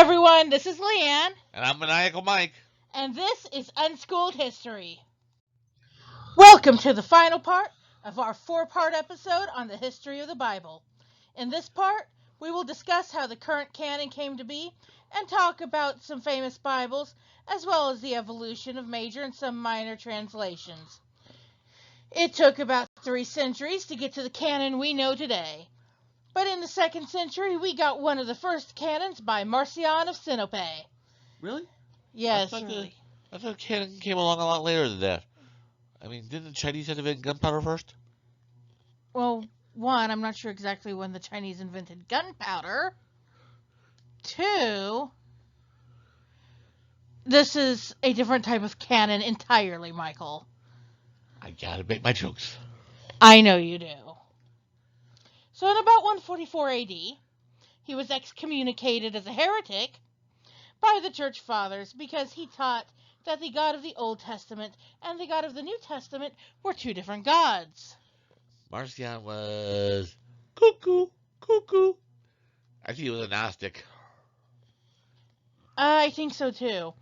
everyone, this is Leanne. And I'm Maniacal Mike. And this is Unschooled History. Welcome to the final part of our 4-part episode on the history of the Bible. In this part, we will discuss how the current canon came to be and talk about some famous Bibles, as well as the evolution of major and some minor translations. It took about 3 centuries to get to the canon we know today. But in the 2nd century, we got one of the first canons by Marcion of Sinope. Really? Yes, I thought canon came along a lot later than that. I mean, didn't the Chinese invent gunpowder first? Well, 1, I'm not sure exactly when the Chinese invented gunpowder. 2, this is a different type of canon entirely, Michael. I gotta make my jokes. I know you do. So in about 144 AD, he was excommunicated as a heretic by the church fathers because he taught that the God of the Old Testament and the God of the New Testament were 2 different gods. Marcion was cuckoo. I think he was a Gnostic. I think so too.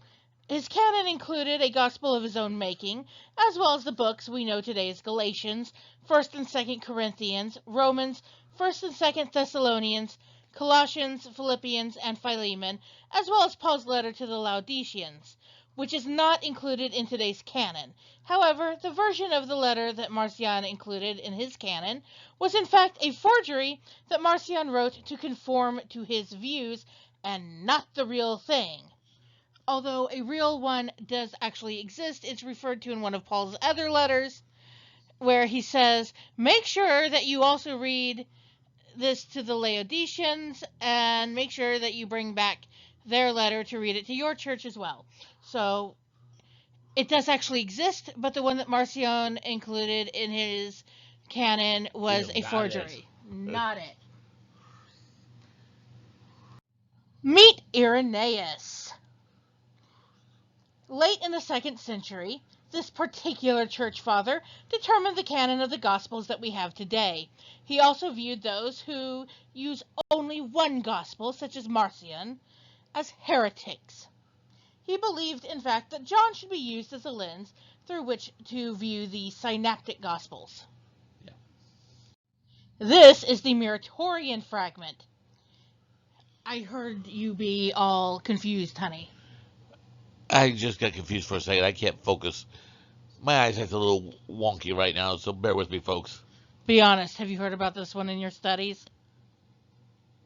His canon included a gospel of his own making, as well as the books we know today as Galatians, 1st and 2nd Corinthians, Romans, 1st and 2nd Thessalonians, Colossians, Philippians, and Philemon, as well as Paul's letter to the Laodiceans, which is not included in today's canon. However, the version of the letter that Marcion included in his canon was in fact a forgery that Marcion wrote to conform to his views and not the real thing. Although a real one does actually exist, it's referred to in one of Paul's other letters, where he says, make sure that you also read this to the Laodiceans, and make sure that you bring back their letter to read it to your church as well. So, it does actually exist, but the one that Marcion included in his canon was a forgery. Not it. Meet Irenaeus. Late in the 2nd century, this particular church father determined the canon of the Gospels that we have today. He also viewed those who use only one Gospel, such as Marcion, as heretics. He believed, in fact, that John should be used as a lens through which to view the synoptic Gospels. Yeah. This is the Muratorian fragment. I heard you be all confused, honey. I just got confused for a second. I can't focus. My eyesight's a little wonky right now, so bear with me, folks. Be honest, have you heard about this one in your studies?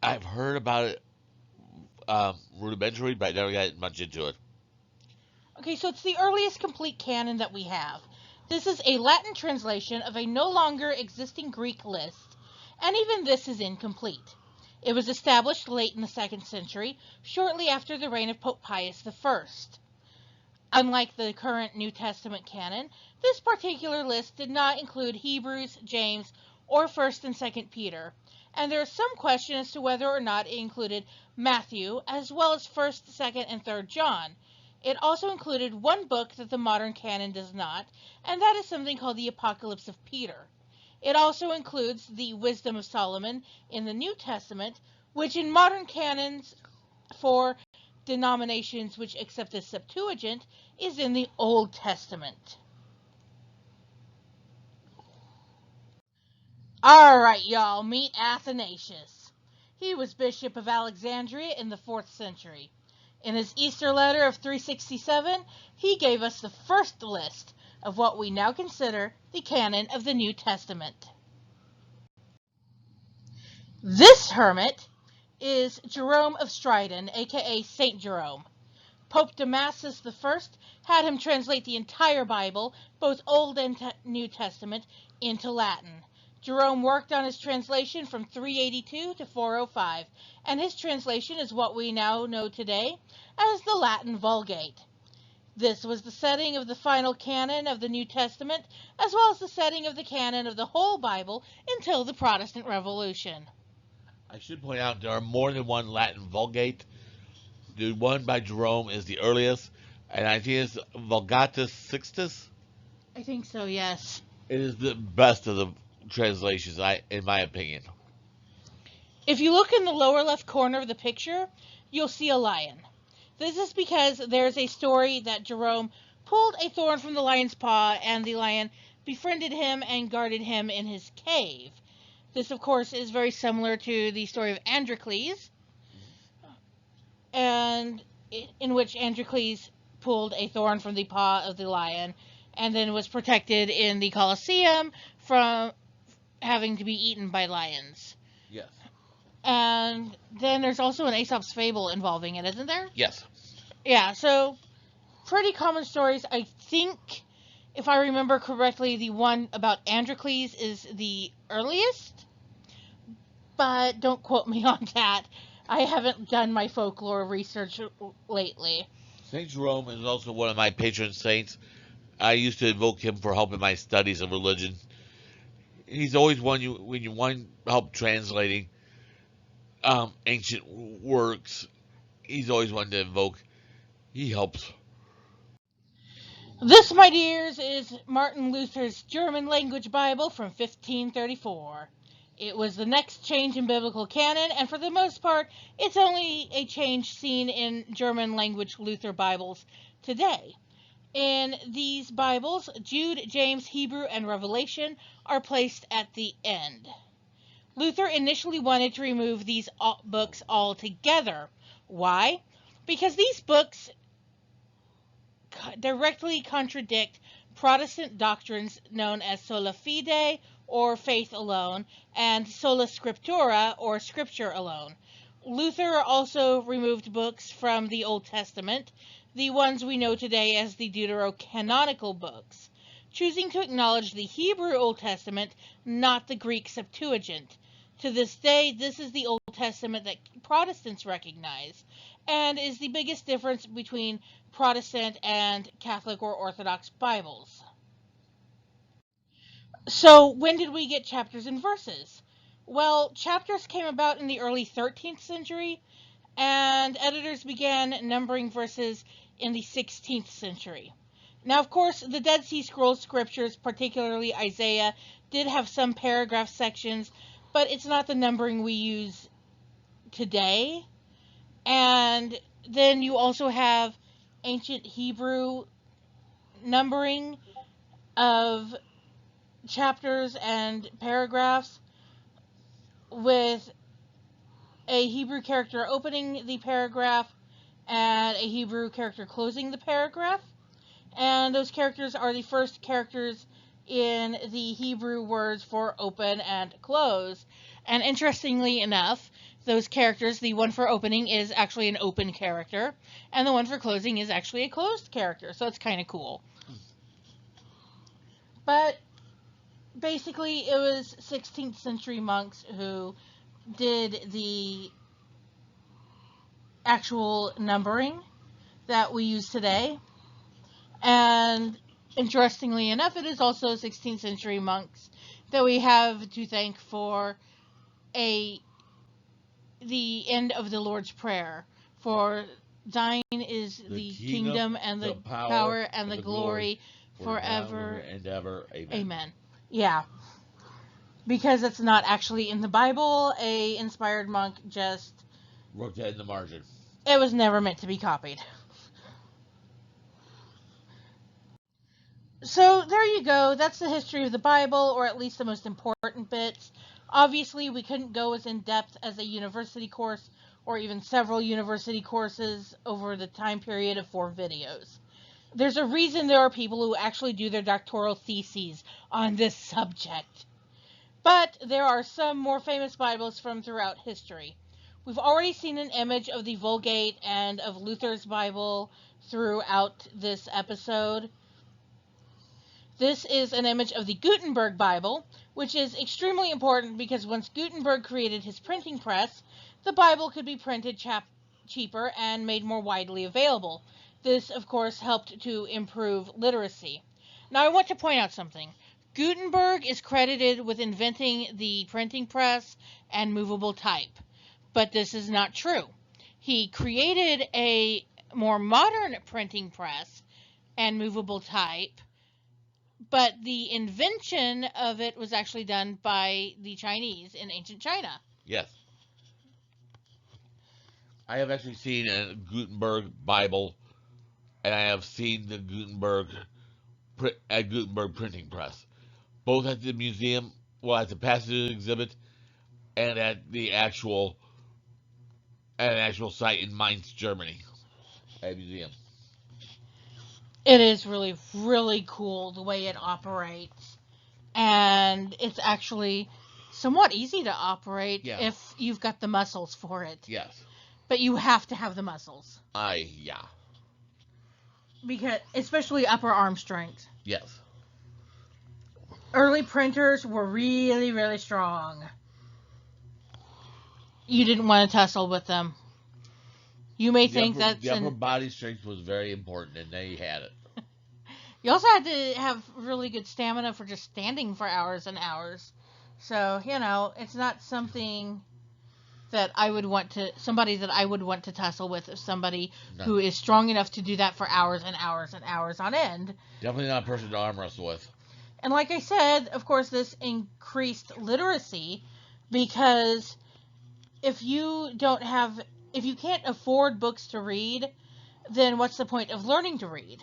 I've heard about it rudimentary, but I never got much into it. Okay, so it's the earliest complete canon that we have. This is a Latin translation of a no longer existing Greek list, and even this is incomplete. It was established late in the 2nd century, shortly after the reign of Pope Pius I. Unlike the current New Testament canon, this particular list did not include Hebrews, James, or 1st and 2nd Peter, and there is some question as to whether or not it included Matthew, as well as 1st, 2nd, and 3rd John. It also included one book that the modern canon does not, and that is something called the Apocalypse of Peter. It also includes the Wisdom of Solomon in the New Testament, which in modern canons for denominations which accept the Septuagint is in the Old Testament. Alright, y'all, meet Athanasius. He was Bishop of Alexandria in the 4th century. In his Easter letter of 367, he gave us the first list of what we now consider the canon of the New Testament. This hermit is Jerome of Stridon, aka Saint Jerome. Pope Damasus I had him translate the entire Bible, both Old and New Testament, into Latin. Jerome worked on his translation from 382 to 405, and his translation is what we now know today as the Latin Vulgate. This was the setting of the final canon of the New Testament, as well as the setting of the canon of the whole Bible until the Protestant Revolution. I should point out there are more than one Latin Vulgate. The one by Jerome is the earliest, and I think it's Vulgatus Sixtus. I think so, yes. It is the best of the translations, in my opinion. If you look in the lower left corner of the picture, you'll see a lion. This is because there's a story that Jerome pulled a thorn from the lion's paw and the lion befriended him and guarded him in his cave. This, of course, is very similar to the story of Androcles, and in which Androcles pulled a thorn from the paw of the lion and then was protected in the Colosseum from having to be eaten by lions. Yes. And then there's also an Aesop's Fable involving it, isn't there? Yes. Yeah, so pretty common stories. I think, if I remember correctly, the one about Androcles is the earliest, but don't quote me on that. I haven't done my folklore research lately. Saint Jerome is also one of my patron saints. I used to invoke him for help in my studies of religion. He's always one when you want help translating ancient works. He's always one to invoke. He helps. This, my dears, is Martin Luther's German language Bible from 1534. It was the next change in biblical canon, and for the most part, it's only a change seen in German language Luther Bibles today. In these Bibles, Jude, James, Hebrew, and Revelation are placed at the end. Luther initially wanted to remove these books altogether. Why? Because these books directly contradict Protestant doctrines known as sola fide, or faith alone, and sola scriptura, or scripture alone. Luther also removed books from the Old Testament, the ones we know today as the deuterocanonical books, choosing to acknowledge the Hebrew Old Testament, not the Greek Septuagint. To this day, this is the Old Testament that Protestants recognize, and is the biggest difference between Protestant and Catholic or Orthodox Bibles. So, when did we get chapters and verses? Well, chapters came about in the early 13th century, and editors began numbering verses in the 16th century. Now, of course, the Dead Sea Scrolls scriptures, particularly Isaiah, did have some paragraph sections, but it's not the numbering we use today. And then you also have ancient Hebrew numbering of chapters and paragraphs, with a Hebrew character opening the paragraph and a Hebrew character closing the paragraph. And those characters are the first characters in the Hebrew words for open and close. And interestingly enough, those characters, the one for opening is actually an open character, and the one for closing is actually a closed character. So it's kind of cool. But basically, it was 16th century monks who did the actual numbering that we use today. And interestingly enough, it is also 16th century monks that we have to thank for the end of the Lord's Prayer. For thine is the kingdom and the power and the glory forever and ever. Amen. Amen. Yeah. Because it's not actually in the Bible, a inspired monk just wrote that in the margin. It was never meant to be copied. So there you go. That's the history of the Bible, or at least the most important bits. Obviously, we couldn't go as in depth as a university course or even several university courses over the time period of 4 videos. There's a reason there are people who actually do their doctoral theses on this subject. But there are some more famous Bibles from throughout history. We've already seen an image of the Vulgate and of Luther's Bible throughout this episode. This is an image of the Gutenberg Bible, which is extremely important because once Gutenberg created his printing press, the Bible could be printed cheaper and made more widely available. This, of course, helped to improve literacy. Now, I want to point out something. Gutenberg is credited with inventing the printing press and movable type, but this is not true. He created a more modern printing press and movable type, but the invention of it was actually done by the Chinese in ancient China. Yes. I have actually seen a Gutenberg Bible, and I have seen the Gutenberg printing press, both at the museum, well, at the Passages exhibit, and at an actual site in Mainz, Germany, at a museum. It is really, really cool the way it operates. And it's actually somewhat easy to operate Yeah. if you've got the muscles for it. Yes. But you have to have the muscles. Yeah. Because especially upper arm strength. Yes. Early printers were really, really strong. You didn't want to tussle with them. You may think The upper body strength was very important, and they had it. You also had to have really good stamina for just standing for hours and hours. So, it's not something that I would want to tussle with, is somebody who is strong enough to do that for hours and hours and hours on end. Definitely not a person to arm wrestle with. And like I said, of course, this increased literacy, because if you can't afford books to read, then what's the point of learning to read?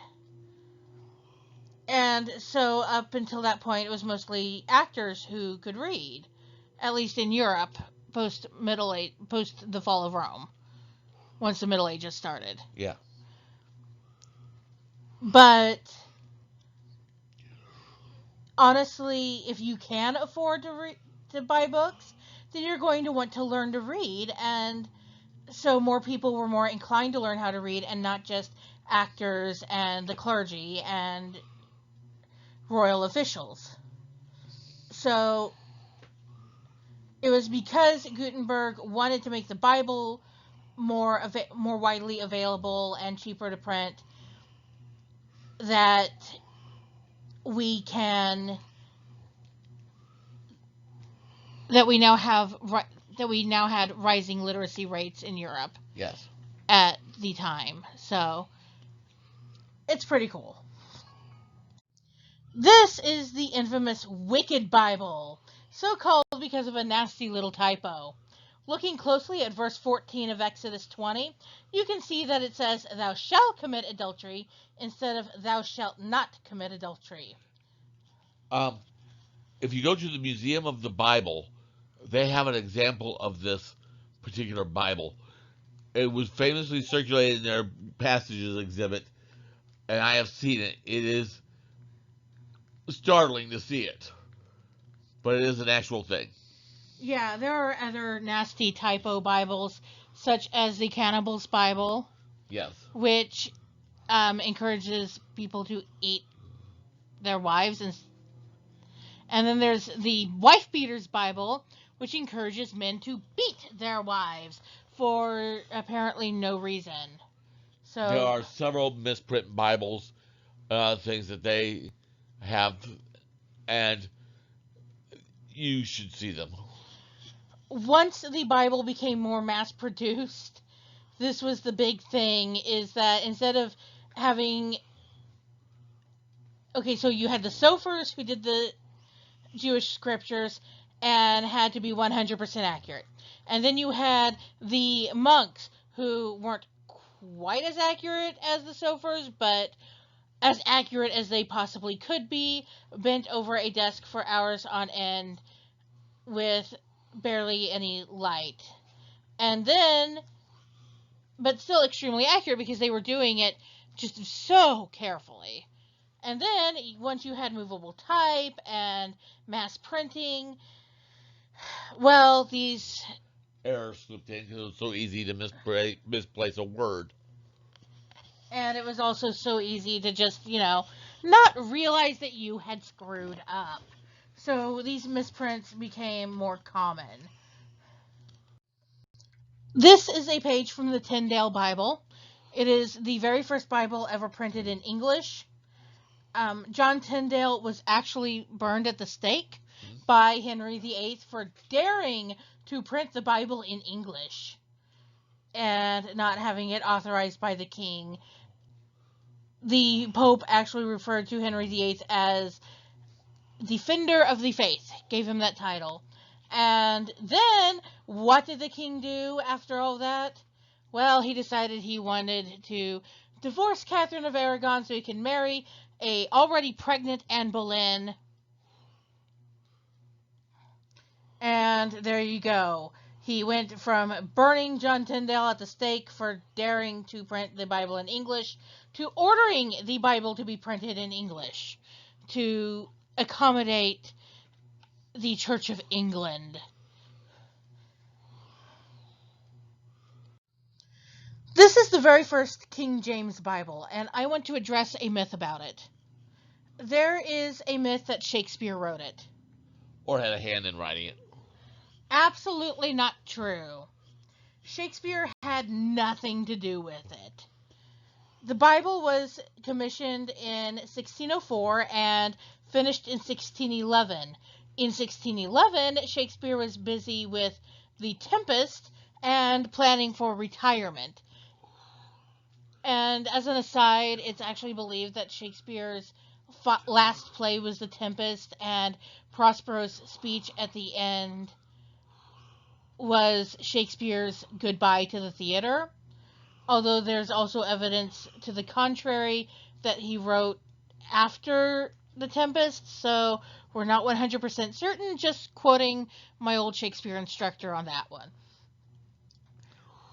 And so up until that point, it was mostly actors who could read, at least in Europe, post the fall of Rome, once the Middle Ages started. Yeah. But honestly, if you can afford to buy books, then you're going to want to learn to read, and so more people were more inclined to learn how to read, and not just actors and the clergy and royal officials. So it was because Gutenberg wanted to make the Bible more widely available and cheaper to print that we now had rising literacy rates in Europe. Yes. At the time. So it's pretty cool. This is the infamous Wicked Bible, so called because of a nasty little typo. Looking closely at verse 14 of Exodus 20, you can see that it says, "Thou shalt commit adultery," instead of "Thou shalt not commit adultery." If you go to the Museum of the Bible, they have an example of this particular Bible. It was famously circulated in their Passages exhibit, and I have seen it. It is startling to see it, but it is an actual thing. Yeah, there are other nasty typo Bibles, such as the Cannibal's Bible. Yes. Which encourages people to eat their wives. And then there's the Wife Beater's Bible, which encourages men to beat their wives for apparently no reason. So there are several misprint Bibles, things that they have, and you should see them. Once the Bible became more mass produced, this was the big thing, is that instead of having... Okay, so you had the Sophers who did the Jewish scriptures and had to be 100% accurate. And then you had the monks who weren't quite as accurate as the Sophers, but as accurate as they possibly could be, bent over a desk for hours on end with barely any light. And then, but still extremely accurate because they were doing it just so carefully. And then, once you had movable type and mass printing, well, these errors slipped in because it was so easy to misplace a word. And it was also so easy to just, not realize that you had screwed up. So these misprints became more common. This is a page from the Tyndale Bible. It is the very first Bible ever printed in English. John Tyndale was actually burned at the stake by Henry VIII for daring to print the Bible in English and not having it authorized by the king. The Pope actually referred to Henry VIII as Defender of the Faith, gave him that title. And then, what did the king do after all that? Well, he decided he wanted to divorce Catherine of Aragon so he can marry a already pregnant Anne Boleyn. And there you go. He went from burning John Tyndale at the stake for daring to print the Bible in English to ordering the Bible to be printed in English to accommodate the Church of England. This is the very first King James Bible, and I want to address a myth about it. There is a myth that Shakespeare wrote it. Or had a hand in writing it. Absolutely not true. Shakespeare had nothing to do with it. The Bible was commissioned in 1604 and finished in 1611. In 1611, Shakespeare was busy with The Tempest and planning for retirement. And as an aside, it's actually believed that Shakespeare's last play was The Tempest, and Prospero's speech at the end was Shakespeare's goodbye to the theater. Although there's also evidence to the contrary that he wrote after The Tempest, so we're not 100% certain, just quoting my old Shakespeare instructor on that one.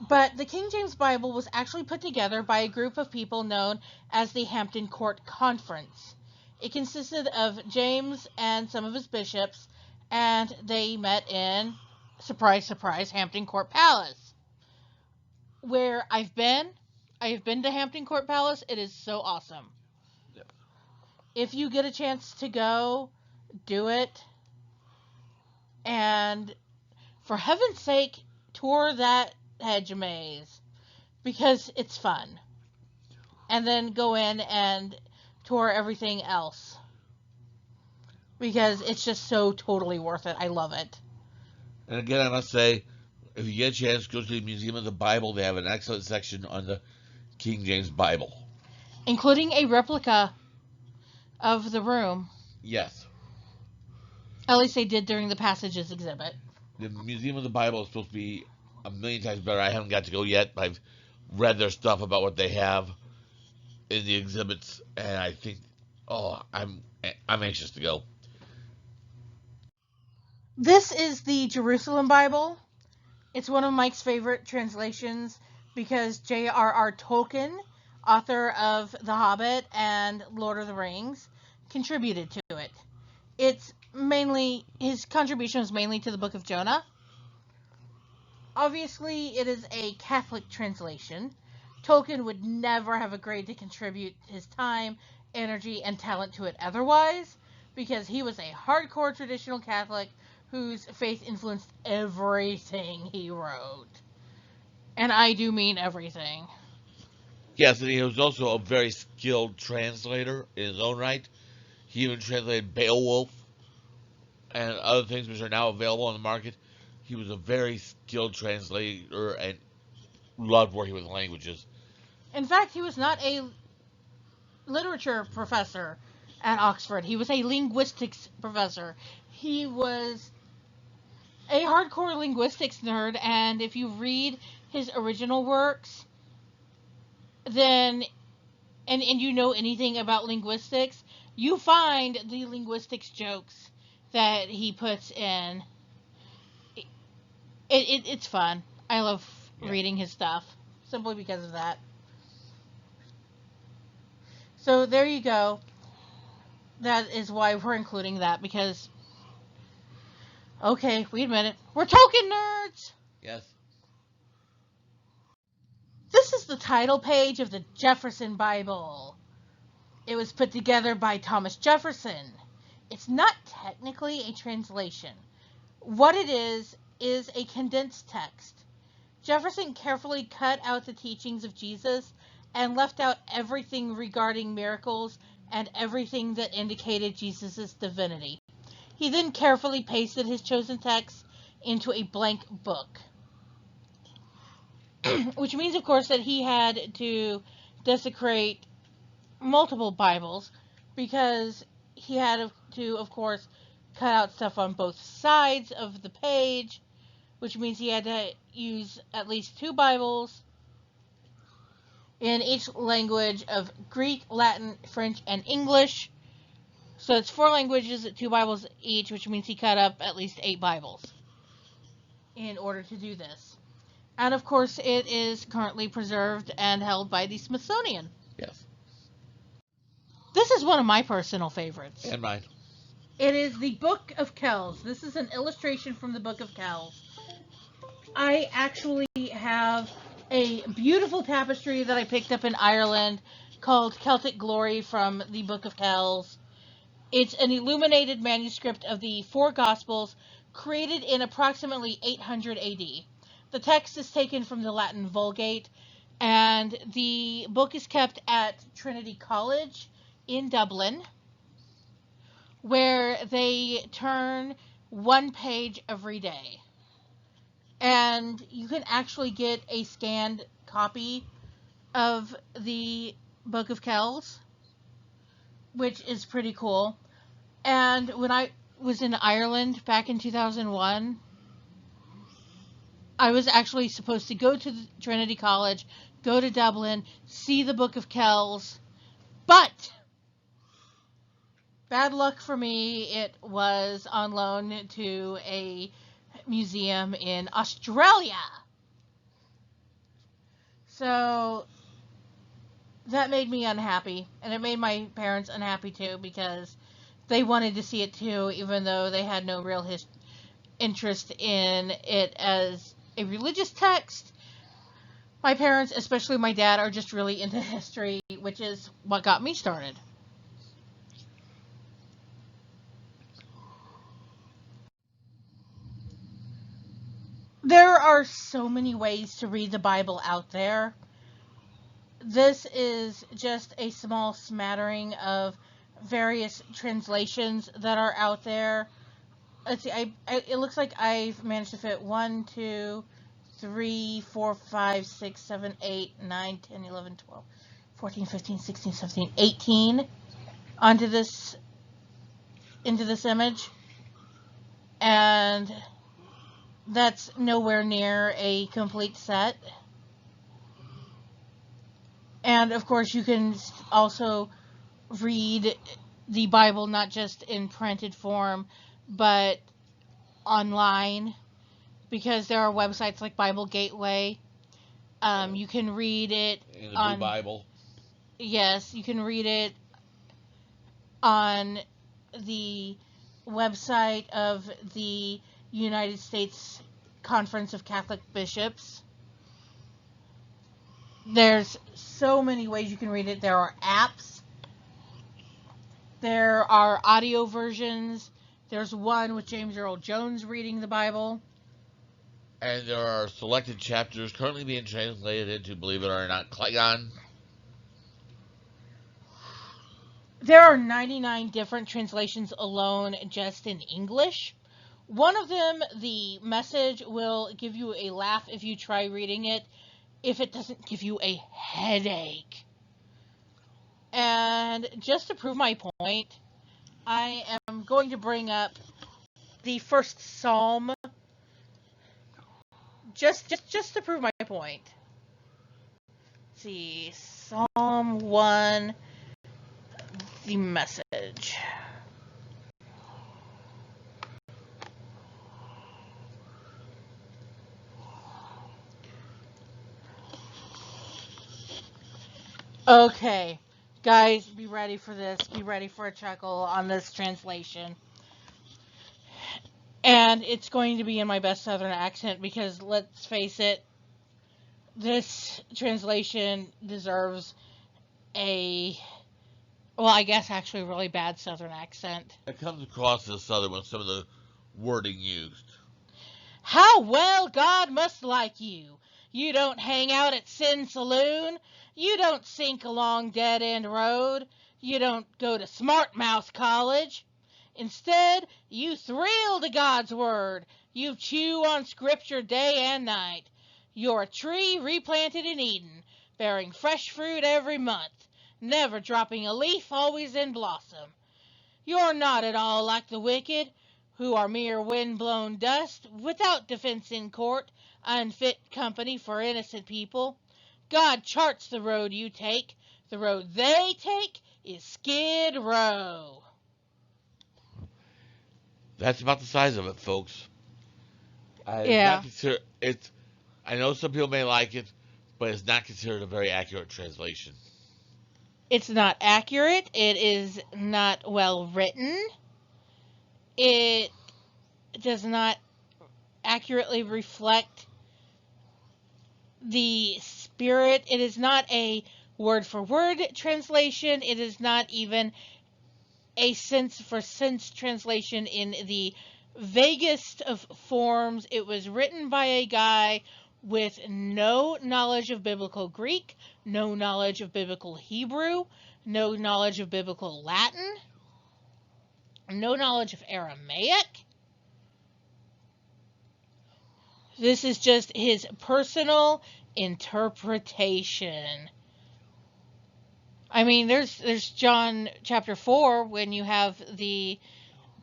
But the King James Bible was actually put together by a group of people known as the Hampton Court Conference. It consisted of James and some of his bishops, and they met in, surprise, surprise, Hampton Court Palace. Where I've been to Hampton Court Palace. It is so awesome. Yep. If you get a chance to go, do it. And for heaven's sake, tour that hedge maze, because it's fun. And then go in and tour everything else, because it's just so totally worth it. I love it. And again, I must say, if you get a chance, go to the Museum of the Bible. They have an excellent section on the King James Bible, including a replica of the room. Yes. At least they did during the Passages exhibit. The Museum of the Bible is supposed to be a million times better. I haven't got to go yet, but I've read their stuff about what they have in the exhibits, and I think, I'm anxious to go. This is the Jerusalem Bible. It's one of Mike's favorite translations because J.R.R. Tolkien, author of The Hobbit and Lord of the Rings, contributed to it. His contribution was mainly to the Book of Jonah. Obviously, it is a Catholic translation. Tolkien would never have agreed to contribute his time, energy, and talent to it otherwise, because he was a hardcore traditional Catholic whose faith influenced everything he wrote. And I do mean everything. Yes, and he was also a very skilled translator in his own right. He even translated Beowulf and other things which are now available on the market. He was a very skilled translator and loved working with languages. In fact, he was not a literature professor at Oxford. He was a linguistics professor. He was a hardcore linguistics nerd, and if you read his original works, then and you know anything about linguistics, you find the linguistics jokes that he puts in. It's fun. I love reading his stuff simply because of that. So there you go. That is why we're including that, because okay, wait a minute. We're Tolkien nerds! Yes. This is the title page of the Jefferson Bible. It was put together by Thomas Jefferson. It's not technically a translation. What it is a condensed text. Jefferson carefully cut out the teachings of Jesus and left out everything regarding miracles and everything that indicated Jesus' divinity. He then carefully pasted his chosen text into a blank book. Which means, of course, that he had to desecrate multiple Bibles because he had to, of course, cut out stuff on both sides of the page, which means he had to use at least 2 Bibles in each language of Greek, Latin, French, and English. So it's 4 languages, 2 Bibles each, which means he cut up at least 8 Bibles in order to do this. And of course, it is currently preserved and held by the Smithsonian. Yes. This is one of my personal favorites. And mine. It is the Book of Kells. This is an illustration from the Book of Kells. I actually have a beautiful tapestry that I picked up in Ireland called Celtic Glory from the Book of Kells. It's an illuminated manuscript of the 4 Gospels created in approximately 800 AD. The text is taken from the Latin Vulgate, and the book is kept at Trinity College in Dublin, where they turn one page every day. And you can actually get a scanned copy of the Book of Kells, which is pretty cool. And when I was in Ireland back in 2001, I was actually supposed to go to Trinity College, go to Dublin, see the Book of Kells, but bad luck for me, it was on loan to a museum in Australia. So that made me unhappy, and it made my parents unhappy too, because they wanted to see it too, even though they had no real interest in it as a religious text. My parents, especially my dad, are just really into history, which is what got me started. There are so many ways to read the Bible out there. This is just a small smattering of various translations that are out there. Let's see, it looks like I've managed to fit 1, 2, 3, 4, 5, 6, 7, 8, 9, 10, 11, 12, 14, 15, 16, 17, 18 onto this, into this image. And that's nowhere near a complete set. And of course, you can also read the Bible not just in printed form, but online, because there are websites like Bible Gateway. You can read it In the on Blue Bible. Yes, you can read it on the website of the United States Conference of Catholic Bishops. There's so many ways you can read it. There are apps. There are audio versions. There's one with James Earl Jones reading the Bible. And there are selected chapters currently being translated into, believe it or not, Klingon. There are 99 different translations alone just in English. One of them, the message will give you a laugh if you try reading it, if it doesn't give you a headache. And just to prove my point, I am going to bring up the first psalm, just to prove my point. Let's see, Psalm 1, the message. Okay, guys, be ready for this. Be ready for a chuckle on this translation. And it's going to be in my best Southern accent because, let's face it, this translation deserves I guess actually a really bad Southern accent. It comes across as Southern with some of the wording used. How well God must like you. You don't hang out at Sin Saloon. You don't sink along Dead End Road. You don't go to Smart Mouth College. Instead, you thrill to God's Word. You chew on Scripture day and night. You're a tree replanted in Eden, bearing fresh fruit every month, never dropping a leaf, always in blossom. You're not at all like the wicked, who are mere wind-blown dust, without defense in court, unfit company for innocent people. God charts the road you take. The road they take is Skid Row. That's about the size of it, folks. I not Yeah. consider it. I know some people may like it, but it's not considered a very accurate translation. It's not accurate. It is not well written. It does not accurately reflect the spirit. It is not a word for word translation. It is not even a sense for sense translation in the vaguest of forms. It was written by a guy with no knowledge of biblical Greek, no knowledge of biblical Hebrew, no knowledge of biblical Latin, no knowledge of Aramaic. This is just his personal interpretation. I mean, there's John chapter 4 when you have the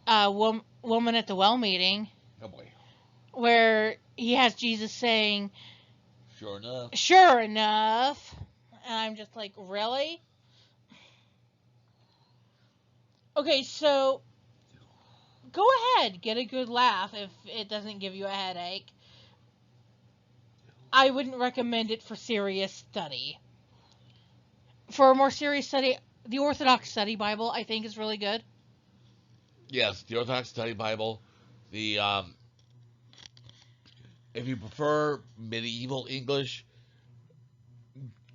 woman at the well meeting Oh boy. where he has Jesus saying, Sure enough. "Sure enough," and I'm just like, really? Okay, so go ahead, get a good laugh if it doesn't give you a headache. I wouldn't recommend it for serious study. For a more serious study, the Orthodox Study Bible, I think, is really good. Yes, the Orthodox Study Bible. The If you prefer medieval English,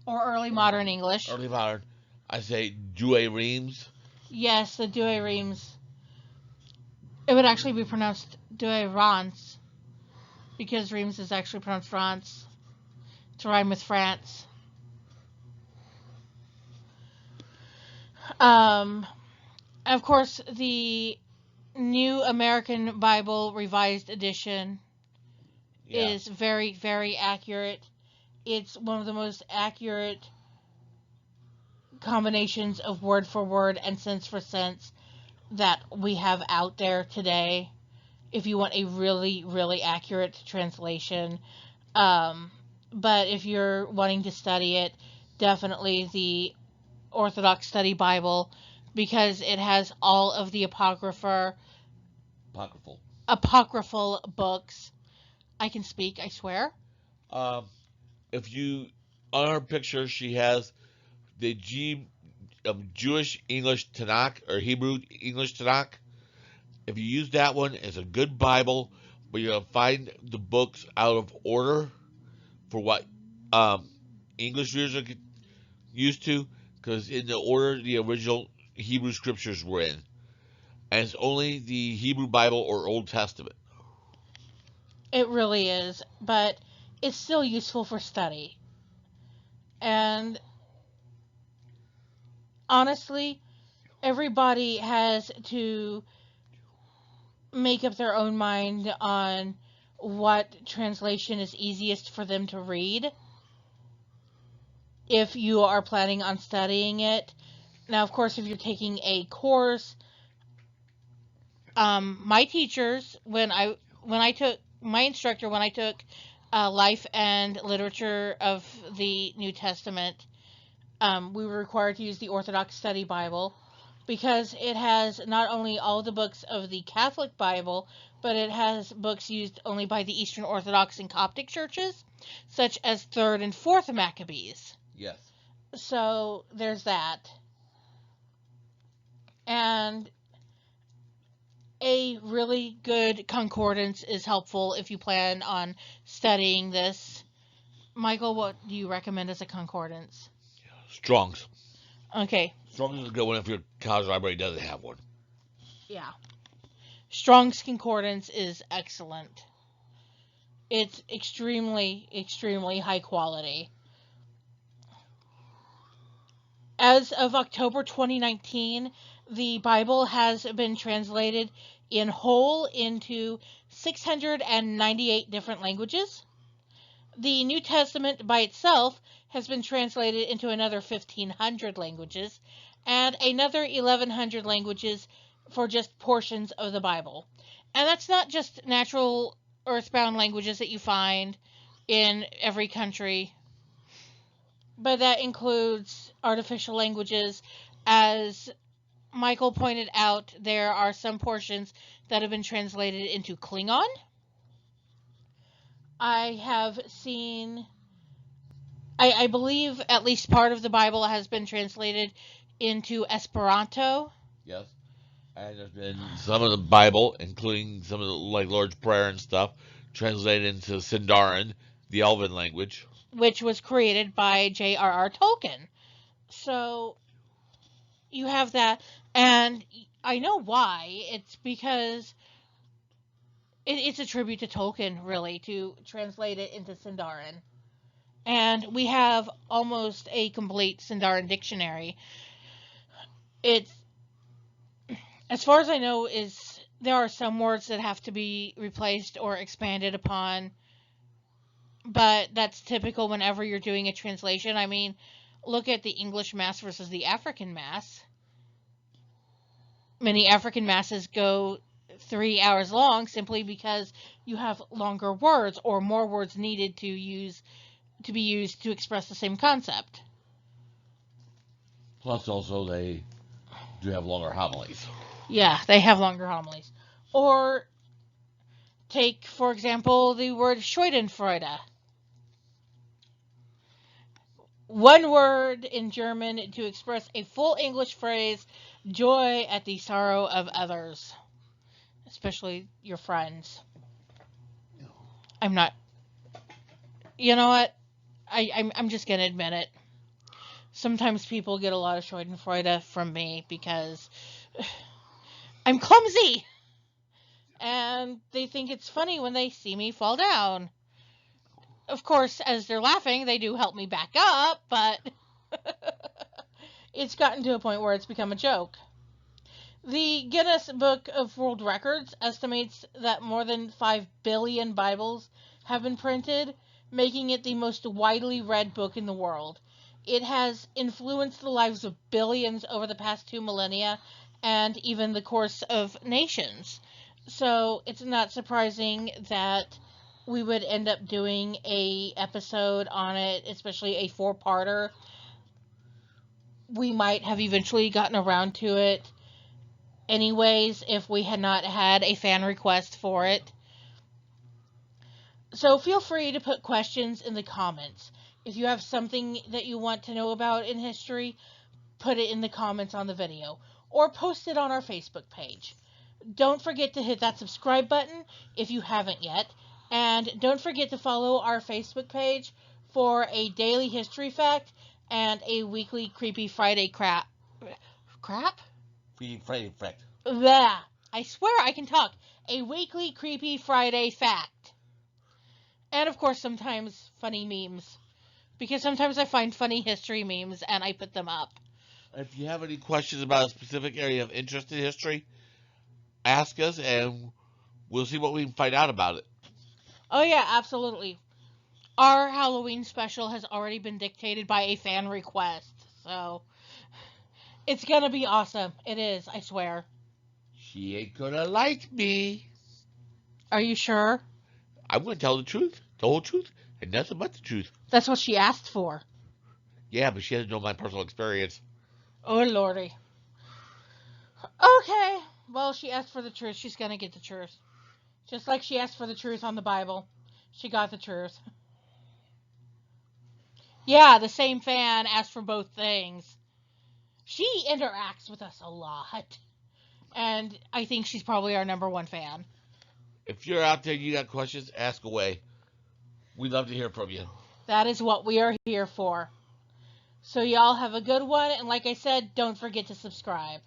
Or early modern English. early modern, I say Douay Rheims. Yes, the Douay Rheims. It would actually be pronounced Douay Rance, because Rheims is actually pronounced France, to rhyme with France. Of course, the New American Bible Revised Edition is very, very accurate. It's one of the most accurate combinations of word for word and sense for sense that we have out there today. If you want a really, really accurate translation. But if you're wanting to study it, definitely the Orthodox Study Bible, because it has all of the apocryphal books. I can speak, I swear. Um, if you on her picture, she has the Jewish English Tanakh or Hebrew English Tanakh. If you use that one, it's a good Bible, but you're gonna find the books out of order for what English readers are used to, because in the order the original Hebrew scriptures were in, and it's only the Hebrew Bible or Old Testament. It really is, but it's still useful for study. And honestly, everybody has to make up their own mind on what translation is easiest for them to read if you are planning on studying it. Now, of course, if you're taking a course, my teachers, my instructor, when I took life and literature of the New Testament, we were required to use the Orthodox Study Bible, because it has not only all the books of the Catholic Bible, but it has books used only by the Eastern Orthodox and Coptic churches, such as 3rd and 4th Maccabees. Yes. So there's that. And a really good concordance is helpful if you plan on studying this. Michael, what do you recommend as a concordance? Strong's. Okay. Strong's is a good one if your college library doesn't have one. Yeah. Strong's Concordance is excellent. It's extremely, extremely high quality. As of October 2019, the Bible has been translated in whole into 698 different languages. The New Testament by itself has been translated into another 1,500 languages, and another 1,100 languages for just portions of the Bible. And that's not just natural earthbound languages that you find in every country. but that includes artificial languages. As Michael pointed out, there are some portions that have been translated into Klingon. I have seen, I believe at least part of the Bible has been translated into Esperanto. Yes. And there's been some of the Bible, including some of the like Lord's Prayer and stuff, translated into Sindarin, the Elven language. Which was created by J.R.R. Tolkien. So you have that, and I know why. It's because it's a tribute to Tolkien, really, to translate it into Sindarin. And we have almost a complete Sindarin dictionary. It's, as far as I know, there are some words that have to be replaced or expanded upon, but that's typical whenever you're doing a translation. I mean, look at the English Mass versus the African Mass. Many African Masses go 3 hours long simply because you have longer words or more words needed to be used to express the same concept. Plus, also, they do have longer homilies. Yeah, they have longer homilies. Or take, for example, the word Schadenfreude. One word in German to express a full English phrase, joy at the sorrow of others, especially your friends. I'm not, you know what? I'm just going to admit it. Sometimes people get a lot of Schadenfreude from me because I'm clumsy. And they think it's funny when they see me fall down. Of course, as they're laughing, they do help me back up, but it's gotten to a point where it's become a joke. The Guinness Book of World Records estimates that more than 5 billion Bibles have been printed, making it the most widely read book in the world. It has influenced the lives of billions over the past 2 millennia and even the course of nations. So it's not surprising that we would end up doing a episode on it, especially a 4-parter. We might have eventually gotten around to it anyways if we had not had a fan request for it. So feel free to put questions in the comments. If you have something that you want to know about in history, put it in the comments on the video or post it on our Facebook page. Don't forget to hit that subscribe button if you haven't yet. And don't forget to follow our Facebook page for a daily history fact and a weekly Creepy Friday crap? Friday fact. Blah. I swear I can talk. A weekly Creepy Friday fact. And of course, sometimes funny memes. Because sometimes I find funny history memes and I put them up. If you have any questions about a specific area of interest in history, ask us and we'll see what we can find out about it. Oh yeah, absolutely. Our Halloween special has already been dictated by a fan request, so it's gonna be awesome. It is, I swear. She ain't gonna like me. Are you sure? I'm gonna tell the truth, the whole truth, and nothing but the truth. That's what she asked for. Yeah, but she doesn't know my personal experience. Oh lordy. Okay. Well, she asked for the truth. She's gonna get the truth. Just like she asked for the truth on the Bible. She got the truth. Yeah, the same fan asked for both things. She interacts with us a lot. And I think she's probably our number one fan. If you're out there and you got questions, ask away. We'd love to hear from you. That is what we are here for. So y'all have a good one, and like I said, don't forget to subscribe.